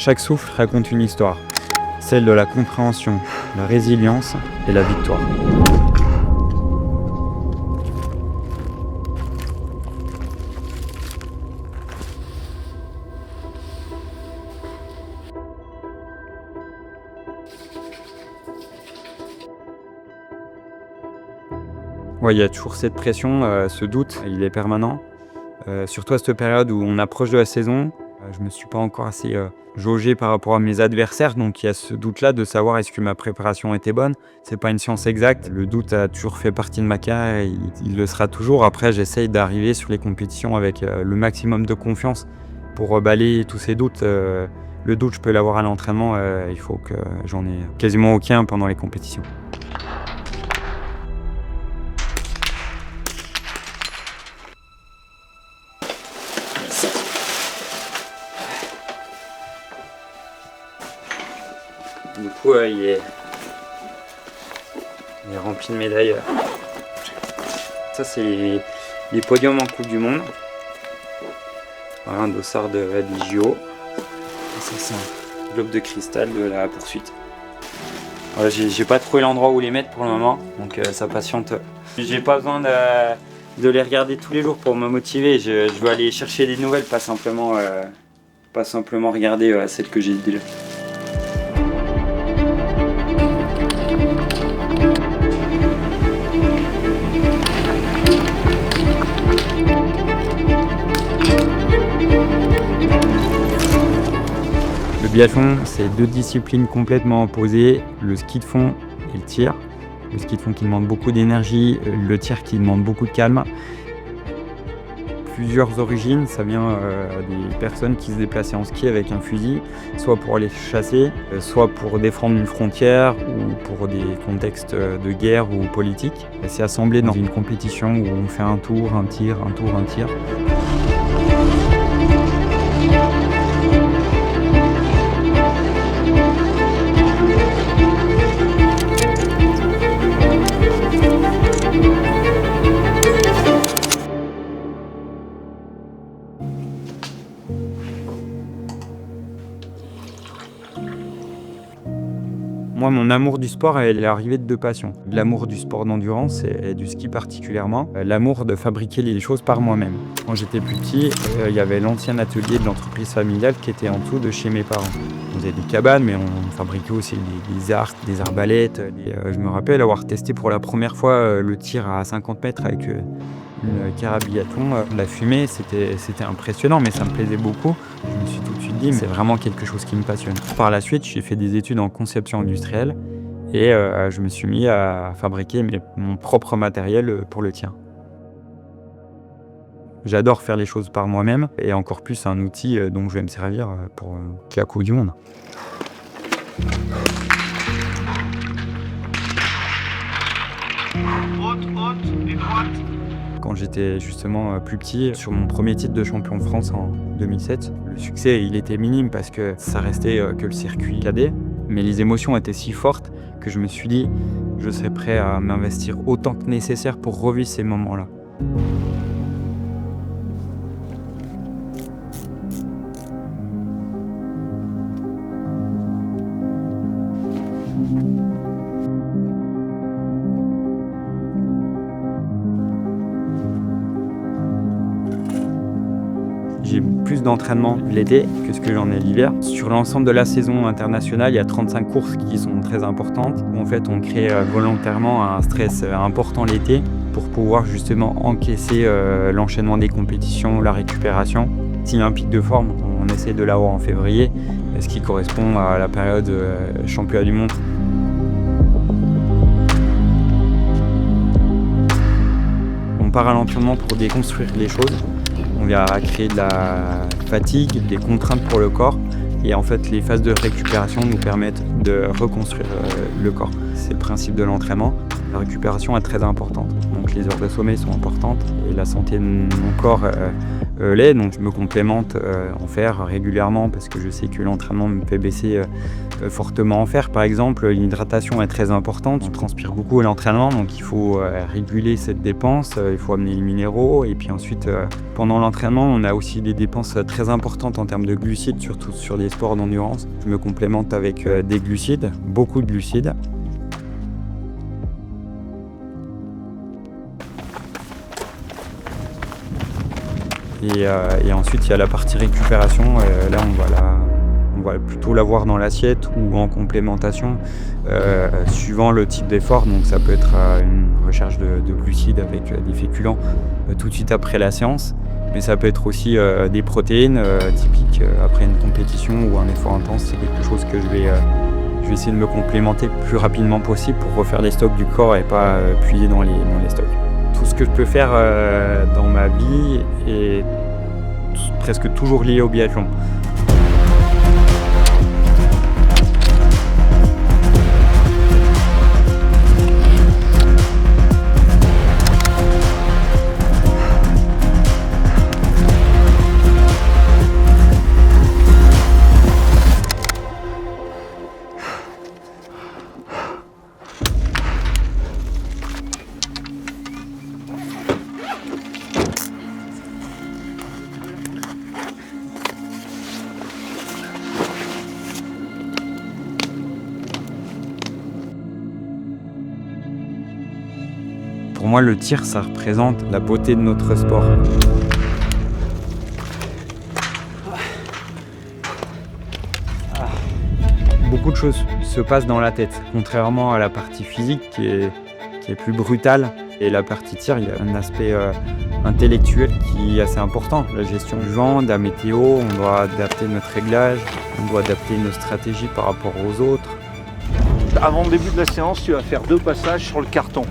Chaque souffle raconte une histoire, celle de la compréhension, la résilience et la victoire. Ouais, il y a toujours cette pression, ce doute, il est permanent. Surtout à cette période où on approche de la saison. Je me suis pas encore assez jaugé par rapport à mes adversaires, donc il y a ce doute-là de savoir est-ce que ma préparation était bonne. C'est pas une science exacte, le doute a toujours fait partie de ma carrière et il le sera toujours. Après, j'essaye d'arriver sur les compétitions avec le maximum de confiance pour balayer tous ces doutes. Le doute, je peux l'avoir à l'entraînement, il faut que j'en ai quasiment aucun pendant les compétitions. Du coup, il est rempli de médailles. Ça, c'est les podiums en Coupe du Monde. Voilà, un dossard des JO. Et ça, c'est un globe de cristal de la poursuite. Voilà, j'ai pas trouvé l'endroit où les mettre pour le moment, donc ça patiente. J'ai pas besoin de les regarder tous les jours pour me motiver. Je veux aller chercher des nouvelles, pas simplement regarder celles que j'ai déjà. Le biathlon, c'est deux disciplines complètement opposées, le ski de fond et le tir. Le ski de fond qui demande beaucoup d'énergie, le tir qui demande beaucoup de calme. Plusieurs origines, ça vient des personnes qui se déplaçaient en ski avec un fusil, soit pour aller chasser, soit pour défendre une frontière ou pour des contextes de guerre ou politique. C'est assemblé dans une compétition où on fait un tour, un tir, un tour, un tir. Moi, mon amour du sport, elle est arrivée de deux passions. L'amour du sport d'endurance et du ski particulièrement. L'amour de fabriquer les choses par moi-même. Quand j'étais plus petit, il y avait l'ancien atelier de l'entreprise familiale qui était en dessous de chez mes parents. On faisait des cabanes, mais on fabriquait aussi des arcs, des arbalètes. Je me rappelle avoir testé pour la première fois le tir à 50 mètres avec une carabiathlon. La fumée, c'était impressionnant, mais ça me plaisait beaucoup. Je me suis tout de suite dit, mais c'est vraiment quelque chose qui me passionne. Par la suite, j'ai fait des études en conception industrielle et je me suis mis à fabriquer mon propre matériel pour le tir. J'adore faire les choses par moi-même et encore plus un outil dont je vais me servir pour la Coupe du Monde. Haute et droite. Quand j'étais justement plus petit, sur mon premier titre de champion de France en 2007, le succès il était minime parce que ça restait que le circuit cadet. Mais les émotions étaient si fortes que je me suis dit je serais prêt à m'investir autant que nécessaire pour revivre ces moments-là. J'ai plus d'entraînement l'été que ce que j'en ai l'hiver. Sur l'ensemble de la saison internationale, il y a 35 courses qui sont très importantes. En fait, on crée volontairement un stress important l'été pour pouvoir justement encaisser l'enchaînement des compétitions, la récupération. S'il y a un pic de forme, on essaie de l'avoir en février, ce qui correspond à la période championnat du monde. On part à l'entraînement pour déconstruire les choses. On vient créer de la fatigue, des contraintes pour le corps. Et en fait, les phases de récupération nous permettent de reconstruire le corps. C'est le principe de l'entraînement. La récupération est très importante. Donc donc les heures de sommeil sont importantes et la santé de mon corps l'est, donc je me complémente en fer régulièrement parce que je sais que l'entraînement me fait baisser fortement en fer. Par exemple, l'hydratation est très importante, on transpire beaucoup à l'entraînement, donc il faut réguler cette dépense, il faut amener les minéraux et puis ensuite pendant l'entraînement on a aussi des dépenses très importantes en termes de glucides, surtout sur des sports d'endurance. Je me complémente avec des glucides, beaucoup de glucides. Et ensuite il y a la partie récupération, là on va plutôt l'avoir dans l'assiette ou en complémentation suivant le type d'effort. Donc ça peut être une recherche de glucides avec des féculents tout de suite après la séance, mais ça peut être aussi des protéines typiques après une compétition ou un effort intense. C'est quelque chose que je vais essayer de me complémenter le plus rapidement possible pour refaire les stocks du corps et pas puiser dans les stocks. Tout ce que je peux faire dans ma vie est presque toujours lié au biathlon. Pour moi, le tir, ça représente la beauté de notre sport. Beaucoup de choses se passent dans la tête, contrairement à la partie physique qui est plus brutale. Et la partie tir, il y a un aspect intellectuel qui est assez important. La gestion du vent, de la météo, on doit adapter notre réglage, on doit adapter nos stratégies par rapport aux autres. Avant le début de la séance, tu vas faire 2 passages sur le carton.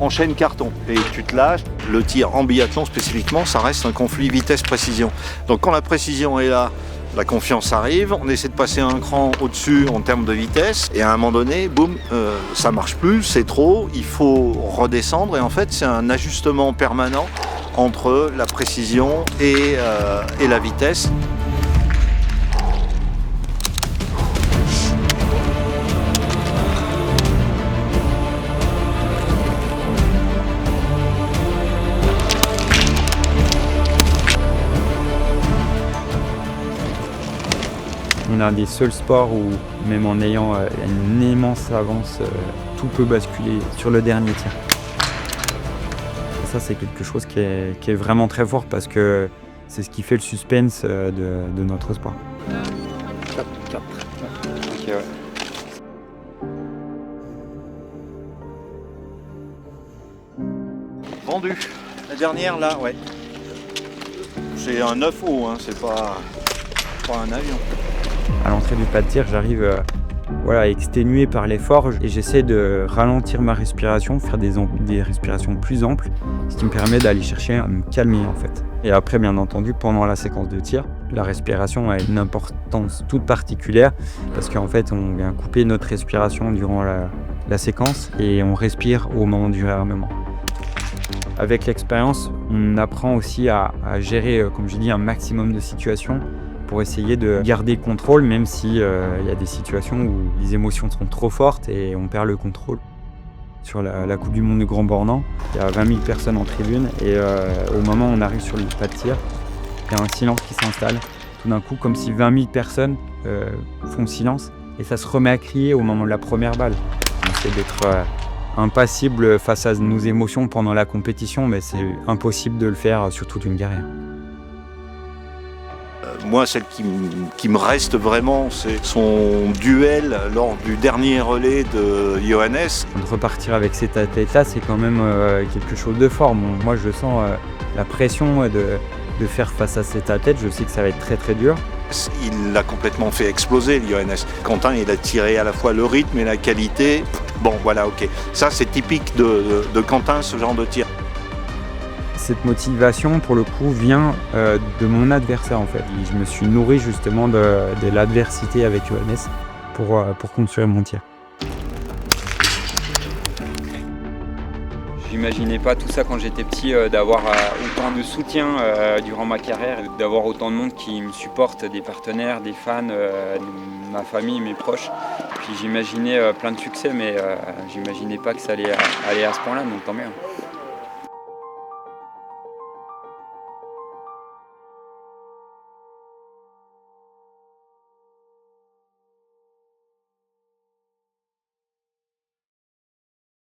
Enchaîne carton et tu te lâches. Le tir en biathlon spécifiquement, ça reste un conflit vitesse-précision. Donc quand la précision est là, la confiance arrive, on essaie de passer un cran au-dessus en termes de vitesse et à un moment donné, boum, ça marche plus, c'est trop, il faut redescendre et en fait c'est un ajustement permanent entre la précision et la vitesse. On est un des seuls sports où, même en ayant une immense avance, tout peut basculer sur le dernier tir. Et ça, c'est quelque chose qui est vraiment très fort parce que c'est ce qui fait le suspense de notre sport. 4. Ok, ouais. Vendu. La dernière, là, ouais. C'est un 9 haut, hein, c'est pas un avion. À l'entrée du pas de tir, j'arrive exténué par l'effort et j'essaie de ralentir ma respiration, faire des respirations plus amples, ce qui me permet d'aller chercher à me calmer en fait. Et après, bien entendu, pendant la séquence de tir, la respiration a une importance toute particulière parce qu'en fait, on vient couper notre respiration durant la séquence et on respire au moment du réarmement. Avec l'expérience, on apprend aussi à gérer, comme je dis, un maximum de situations pour essayer de garder le contrôle, même si y a des situations où les émotions sont trop fortes et on perd le contrôle. Sur la Coupe du Monde du Grand Bornand, il y a 20 000 personnes en tribune et au moment où on arrive sur le pas de tir, il y a un silence qui s'installe. Tout d'un coup, comme si 20 000 personnes font silence et ça se remet à crier au moment de la première balle. On essaie d'être impassible face à nos émotions pendant la compétition, mais c'est impossible de le faire sur toute une carrière. Moi, celle qui me reste vraiment, c'est son duel lors du dernier relais de Johannes. Repartir avec cet athlète-là, c'est quand même quelque chose de fort. Moi, je sens la pression de faire face à cet athlète. Je sais que ça va être très très dur. Il l'a complètement fait exploser, Johannes. Quentin, il a tiré à la fois le rythme et la qualité. Bon, voilà, ok. Ça, c'est typique de Quentin, ce genre de tir. Cette motivation, pour le coup, vient de mon adversaire, en fait. Je me suis nourri justement de l'adversité avec Johannes pour construire mon tir. J'imaginais pas tout ça quand j'étais petit, d'avoir autant de soutien durant ma carrière, d'avoir autant de monde qui me supporte, des partenaires, des fans, ma famille, mes proches. Puis j'imaginais plein de succès, mais j'imaginais pas que ça allait aller à ce point-là, donc tant mieux.